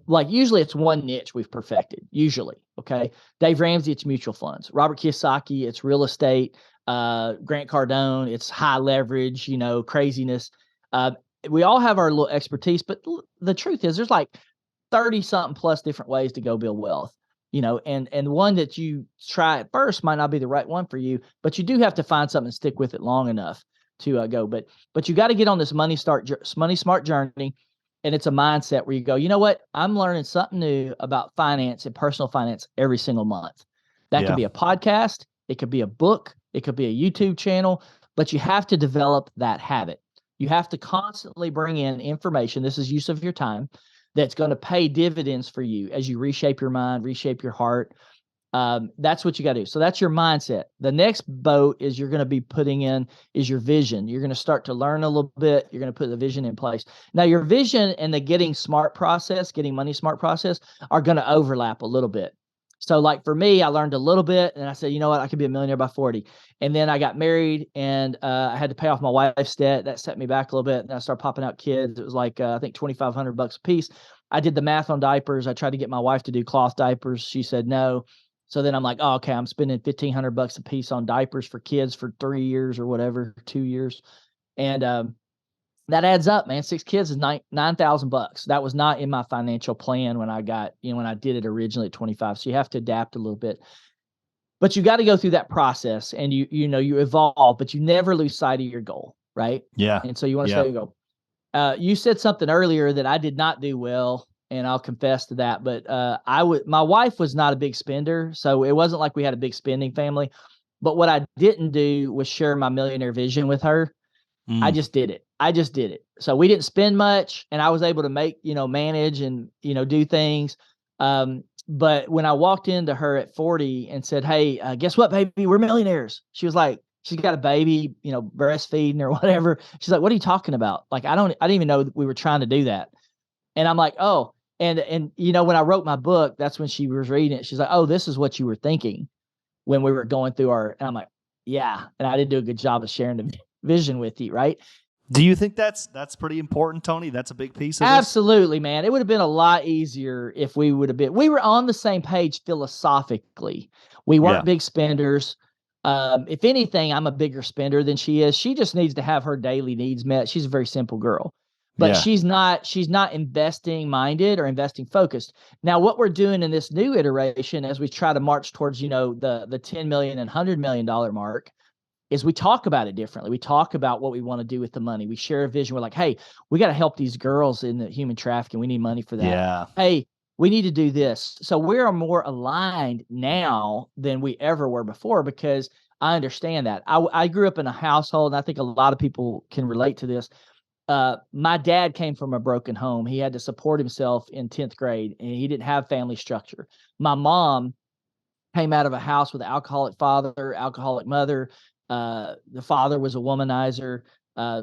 like, usually it's one niche we've perfected, usually. Okay. Dave Ramsey, it's mutual funds. Robert Kiyosaki, it's real estate. Grant Cardone, it's high leverage, craziness. We all have our little expertise, but the truth is there's like 30 something plus different ways to go build wealth, and one that you try at first might not be the right one for you, but you do have to find something and stick with it long enough to go. But you got to get on this money smart journey. And it's a mindset where you go, you know what? I'm learning something new about finance and personal finance every single month. That could be a podcast. It could be a book. It could be a YouTube channel, but you have to develop that habit. You have to constantly bring in information. This is use of your time that's going to pay dividends for you as you reshape your mind, reshape your heart. That's what you got to do. So that's your mindset. The next boat is you're going to be putting in is your vision. You're going to start to learn a little bit. You're going to put the vision in place. Now, your vision and the getting money smart process are going to overlap a little bit. So like for me, I learned a little bit and I said, you know what, I could be a millionaire by 40. And then I got married and I had to pay off my wife's debt. That set me back a little bit. And I started popping out kids. It was like, I think $2,500 a piece. I did the math on diapers. I tried to get my wife to do cloth diapers. She said no. So then I'm like, oh, okay, I'm spending $1,500 a piece on diapers for kids for 3 years or whatever, 2 years. And that adds up, man. 6 kids is $9,000. That was not in my financial plan when I got, when I did it originally at 25. So you have to adapt a little bit, but you got to go through that process and you evolve, but you never lose sight of your goal. Right. Yeah. And so you want to stay your goal. You said something earlier that I did not do well, and I'll confess to that, but my wife was not a big spender. So it wasn't like we had a big spending family, but what I didn't do was share my millionaire vision with her. I just did it. So we didn't spend much and I was able to make, manage and, do things. But when I walked into her at 40 and said, hey, guess what, baby, we're millionaires. She was like, she's got a baby, breastfeeding or whatever. She's like, what are you talking about? Like, I didn't even know that we were trying to do that. And I'm like, oh, and when I wrote my book, that's when she was reading it. She's like, oh, this is what you were thinking when we were going through and I'm like, yeah. And I didn't do a good job of sharing the vision with you, right? Do you think that's pretty important, Tony? That's a big piece of Absolutely, man. It would have been a lot easier if we were on the same page philosophically. We weren't big spenders. If anything, I'm a bigger spender than she is. She just needs to have her daily needs met. She's a very simple girl, but she's not investing minded or investing focused. Now, what we're doing in this new iteration, as we try to march towards, the 10 million and $100 million mark, is we talk about it differently. We talk about what we want to do with the money. We share a vision. We're like, hey, we got to help these girls in the human trafficking. We need money for that. Yeah. Hey, we need to do this. So we are more aligned now than we ever were before, because I understand that. I grew up in a household, and I think a lot of people can relate to this. My dad came from a broken home. He had to support himself in 10th grade, and he didn't have family structure. My mom came out of a house with an alcoholic father, alcoholic mother. The father was a womanizer.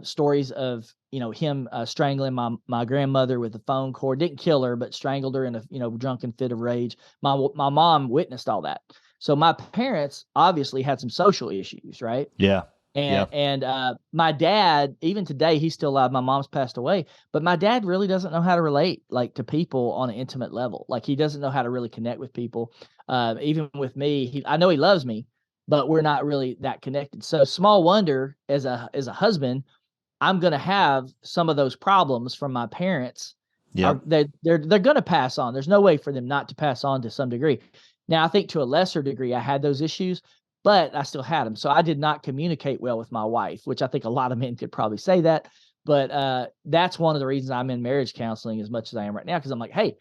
Stories of him strangling my grandmother with a phone cord. Didn't kill her, but strangled her in a drunken fit of rage. My mom witnessed all that. So my parents obviously had some social issues, right? Yeah. And my dad, even today, he's still alive. My mom's passed away, but my dad really doesn't know how to relate like to people on an intimate level. Like he doesn't know how to really connect with people. Even with me, I know he loves me, but we're not really that connected. So small wonder, as a husband, I'm going to have some of those problems from my parents. Yeah. They're going to pass on. There's no way for them not to pass on to some degree. Now, I think to a lesser degree, I had those issues, but I still had them. So I did not communicate well with my wife, which I think a lot of men could probably say that. But that's one of the reasons I'm in marriage counseling as much as I am right now, because I'm like, hey,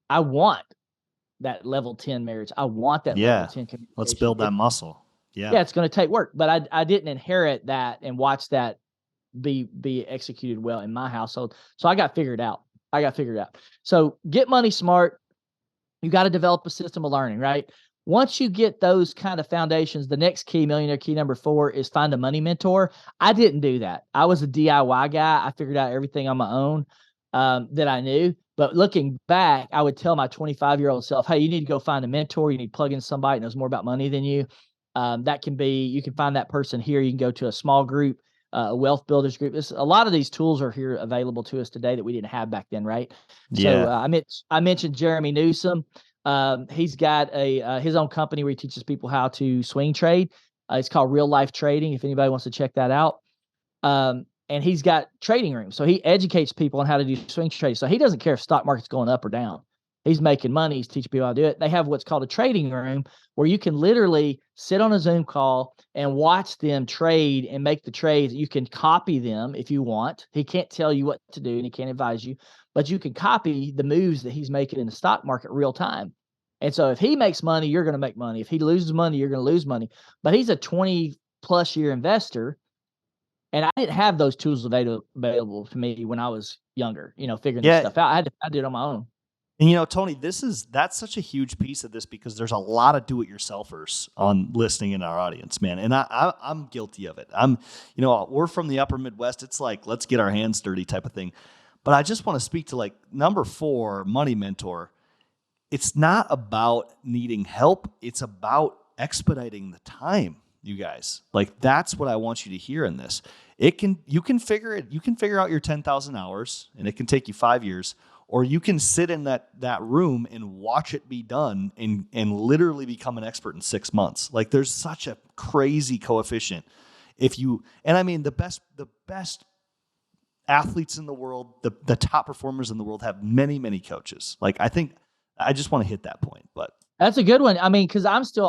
I want that level 10 marriage. I want that level 10 communication. Let's build that muscle. Yeah. Yeah, it's going to take work, but I didn't inherit that and watch that be executed well in my household. So I got figured out. So get money smart. You got to develop a system of learning, right? Once you get those kind of foundations, the next key, millionaire key number 4, is find a money mentor. I didn't do that. I was a DIY guy. I figured out everything on my own that I knew. But looking back, I would tell my 25-year-old self, hey, you need to go find a mentor. You need to plug in somebody that knows more about money than you. That can be, you can find that person here. You can go to a small group, a wealth builders group. A lot of these tools are here available to us today that we didn't have back then, right? Yeah. So I mentioned Jeremy Newsom. He's got his own company where he teaches people how to swing trade. It's called Real Life Trading, if anybody wants to check that out. And he's got trading rooms. So he educates people on how to do swing trading. So he doesn't care if stock market's going up or down. He's making money. He's teaching people how to do it. They have what's called a trading room where you can literally sit on a Zoom call and watch them trade and make the trades. You can copy them if you want. He can't tell you what to do and he can't advise you, but you can copy the moves that he's making in the stock market real time. And so if he makes money, you're going to make money. If he loses money, you're going to lose money. But he's a 20+ year investor. And I didn't have those tools available to me when I was younger, figuring this stuff out. I did it on my own. And Tony, that's such a huge piece of this, because there's a lot of do-it-yourselfers on listening in our audience, man. And I'm guilty of it. We're from the upper Midwest. It's like, let's get our hands dirty type of thing. But I just want to speak to like number 4, money mentor. it's not about needing help. It's about expediting the time, you guys. Like, that's what I want you to hear in this. You can figure out your 10,000 hours, and it can take you 5 years, or you can sit in that room and watch it be done and literally become an expert in 6 months. Like, there's such a crazy coefficient. The best athletes in the world, the top performers in the world have many, many coaches. Like, I just want to hit that point, but That's a good one. I mean, because I'm still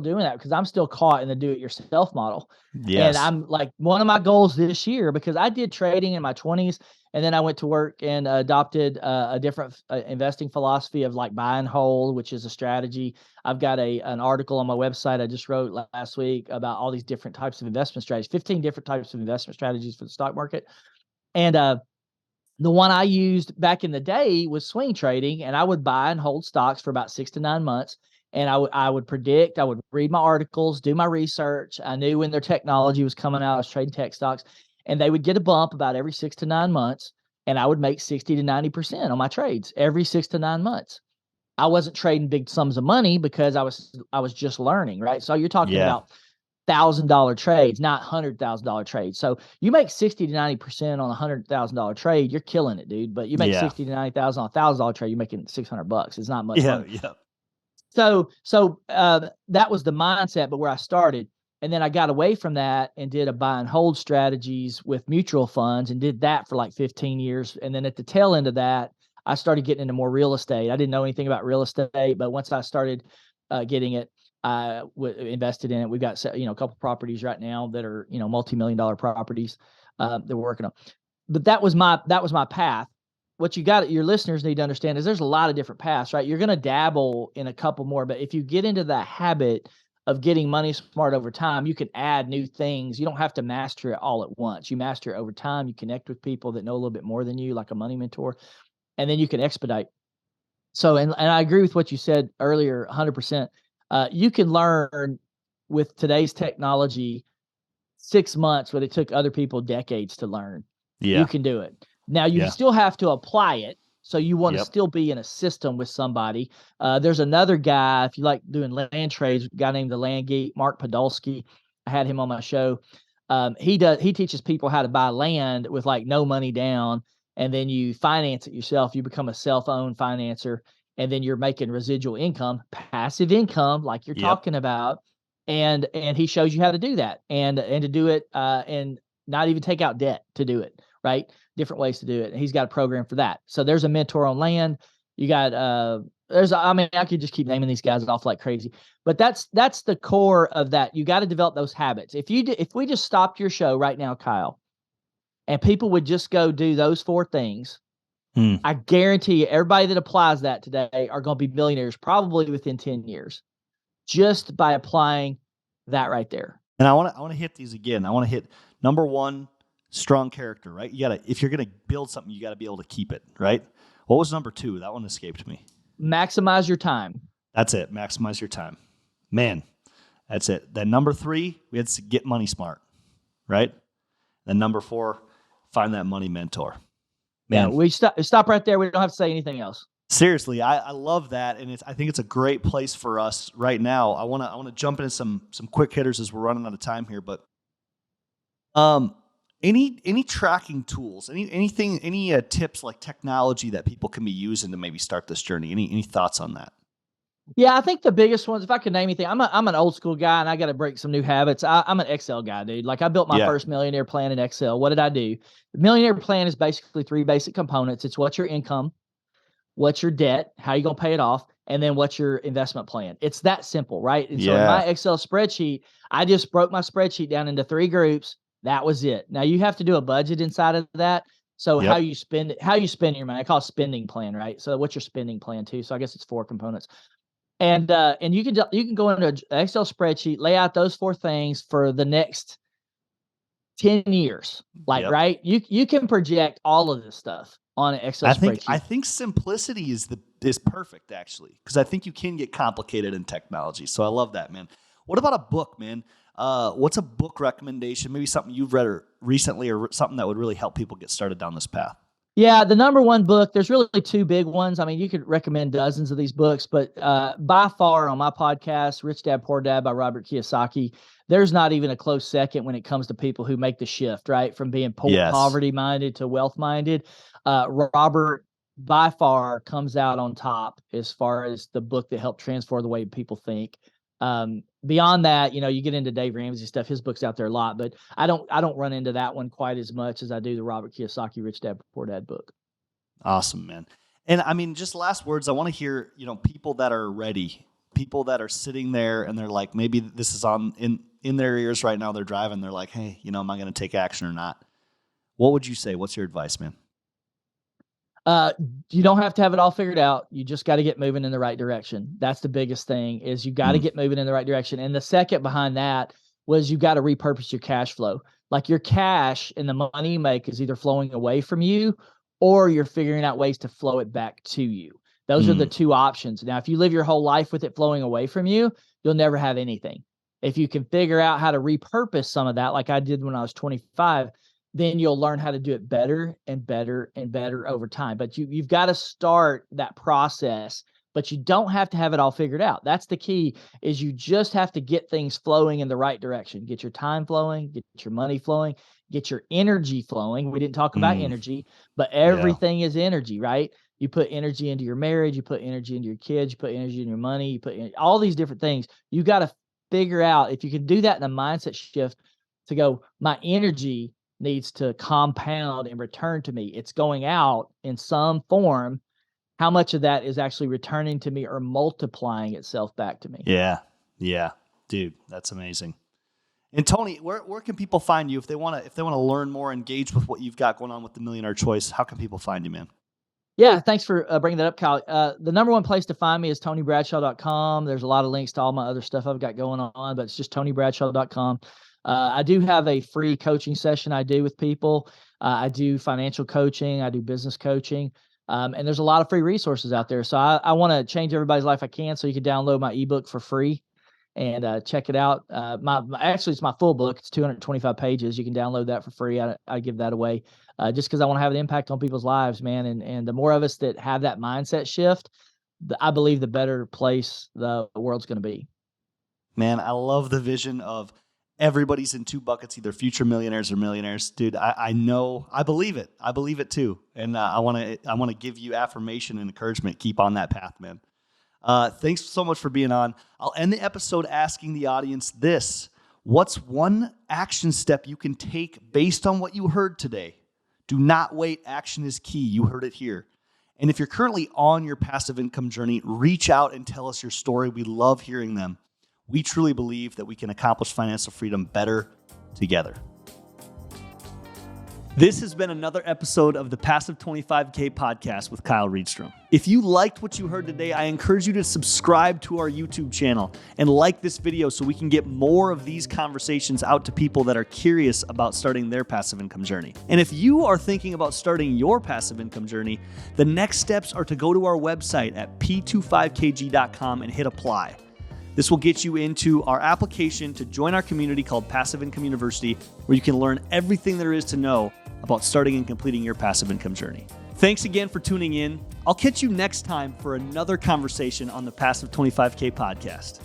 doing that because I'm still caught in the do-it-yourself model. yes. And I'm like, one of my goals this year, because I did trading in my 20s, and then I went to work and adopted a different investing philosophy of like buy and hold, which is a strategy. I've got an article on my website I just wrote last week about all these different types of investment strategies, 15 different types of investment strategies for the stock market. And the one I used back in the day was swing trading, and I would buy and hold stocks for about 6 to 9 months. And I would predict, I would read my articles, do my research. I knew when their technology was coming out. I was trading tech stocks, and they would get a bump about every 6 to 9 months. And I would make 60 to 90% on my trades every 6 to 9 months. I wasn't trading big sums of money because I was just learning, right? So you're talking about $1,000 trades, not $100,000 trades. So you make 60 to 90% on a $100,000 trade, you're killing it, dude. But you make 60 to 90,000 on $1,000 trade, you're making $600. It's not much money. Yeah. So that was the mindset, but where I started. And then I got away from that and did a buy and hold strategies with mutual funds and did that for like 15 years. And then at the tail end of that, I started getting into more real estate. I didn't know anything about real estate, but once I started getting it, I invested in it. We've got, a couple properties right now that are, multi-million-dollar properties that we're working on. But that was my path. What your listeners need to understand is there's a lot of different paths, right? You're going to dabble in a couple more, but if you get into that habit of getting money smart over time, you can add new things. You don't have to master it all at once. You master it over time. You connect with people that know a little bit more than you, like a money mentor, and then you can expedite. So, and I agree with what you said earlier, 100%. You can learn with today's technology 6 months what it took other people decades to learn. Yeah. You can do it. Now, you still have to apply it. So you want to Yep. still be in a system with somebody. There's another guy, if you like doing land trades, a guy named the Land Geek, Mark Podolsky. I had him on my show. He teaches people how to buy land with like no money down, and then you finance it yourself. You become a self-owned financer, and then you're making residual income, passive income, like you're talking about. And he shows you how to do that and to do it and not even take out debt to do it, right? Different ways to do it. And he's got a program for that. So there's a mentor on land. You got I could just keep naming these guys off like crazy, but that's the core of that. You got to develop those habits. If we just stopped your show right now, Kyle, and people would just go do those 4 things, I guarantee you everybody that applies that today are going to be millionaires probably within 10 years just by applying that right there. And I want to hit these again. I want to hit number 1, strong character, right? If you're going to build something, you got to be able to keep it, right? What was number 2? That one escaped me. Maximize your time. That's it. Maximize your time. Man, that's it. Then number 3, we had to get money smart, right? Then number 4, find that money mentor. Man, yeah, we stop right there. We don't have to say anything else. Seriously, I love that, and I think it's a great place for us right now. I want to jump into some quick hitters as we're running out of time here, but any tracking tools, any tips like technology that people can be using to maybe start this journey? Any thoughts on that? Yeah, I think the biggest ones, if I could name anything, I'm an old school guy and I got to break some new habits. I'm an Excel guy, dude. Like I built my first millionaire plan in Excel. What did I do? The millionaire plan is basically 3 basic components. It's what's your income, what's your debt, how you going to pay it off, and then what's your investment plan. It's that simple, right? And so in my Excel spreadsheet, I just broke my spreadsheet down into 3 groups. That was it. Now you have to do a budget inside of that. So how you spend your money, I call it spending plan, right? So what's your spending plan too? So I guess it's 4 components. And you can go into an Excel spreadsheet, lay out those 4 things for the next 10 years. Right? You can project all of this stuff on an Excel spreadsheet. I think simplicity is perfect actually, because I think you can get complicated in technology. So I love that, man. What about a book, man? What's a book recommendation? Maybe something you've read recently or something that would really help people get started down this path? Yeah, the number one book, there's really two big ones. I mean, you could recommend dozens of these books, but by far on my podcast, Rich Dad, Poor Dad by Robert Kiyosaki, there's not even a close second when it comes to people who make the shift, right? From being Yes. poverty minded to wealth minded. Robert by far comes out on top as far as the book that helped transform the way people think. Beyond that, you get into Dave Ramsey stuff. His book's out there a lot, but I don't run into that one quite as much as I do the Robert Kiyosaki Rich Dad Poor Dad book. Awesome, man. And I mean, just last words, I want to hear, people that are ready, people that are sitting there and they're like, maybe this is on in their ears right now. They're driving. They're like, hey, am I going to take action or not? What would you say? What's your advice, man? You don't have to have it all figured out. You just got to get moving in the right direction. That's the biggest thing, is you got to get moving in the right direction. And the second behind that was you got to repurpose your cash flow. Like, your cash and the money you make is either flowing away from you or you're figuring out ways to flow it back to you. Those are the two options. Now, if you live your whole life with it flowing away from you, you'll never have anything. If you can figure out how to repurpose some of that, like I did when I was 25, then you'll learn how to do it better and better and better over time. But you've got to start that process, but you don't have to have it all figured out. That's the key, is you just have to get things flowing in the right direction. Get your time flowing, get your money flowing, get your energy flowing. We didn't talk about energy, but everything is energy, right? You put energy into your marriage, you put energy into your kids, you put energy in your money, you put all these different things. You got to figure out, if you can do that in a mindset shift, to go, my energy needs to compound and return to me. It's going out in some form. How much of that is actually returning to me or multiplying itself back to me? Yeah. Dude, that's amazing. And Tony, where can people find you if they want to learn more, engage with what you've got going on with the Millionaire Choice? How can people find you, man? Yeah, thanks for bringing that up, Kyle. The number one place to find me is TonyBradshaw.com. There's a lot of links to all my other stuff I've got going on, but it's just TonyBradshaw.com. I do have a free coaching session I do with people. I do financial coaching. I do business coaching. And there's a lot of free resources out there. So I want to change everybody's life I can. So you can download my ebook for free and check it out. Actually, it's my full book. It's 225 pages. You can download that for free. I give that away just because I want to have an impact on people's lives, man. And the more of us that have that mindset shift, I believe the better place the world's going to be. Man, I love the vision of everybody's in two buckets, either future millionaires or millionaires. Dude, I know, I believe it. I believe it too. And I want to give you affirmation and encouragement. Keep on that path, man. Thanks so much for being on. I'll end the episode asking the audience this: what's one action step you can take based on what you heard today? Do not wait. Action is key. You heard it here. And if you're currently on your passive income journey, reach out and tell us your story. We love hearing them. We truly believe that we can accomplish financial freedom better together. This has been another episode of the Passive 25K podcast with Kyle Reedstrom. If you liked what you heard today, I encourage you to subscribe to our YouTube channel and like this video so we can get more of these conversations out to people that are curious about starting their passive income journey. And if you are thinking about starting your passive income journey, the next steps are to go to our website at p25kg.com and hit apply. This will get you into our application to join our community called Passive Income University, where you can learn everything there is to know about starting and completing your passive income journey. Thanks again for tuning in. I'll catch you next time for another conversation on the Passive 25K podcast.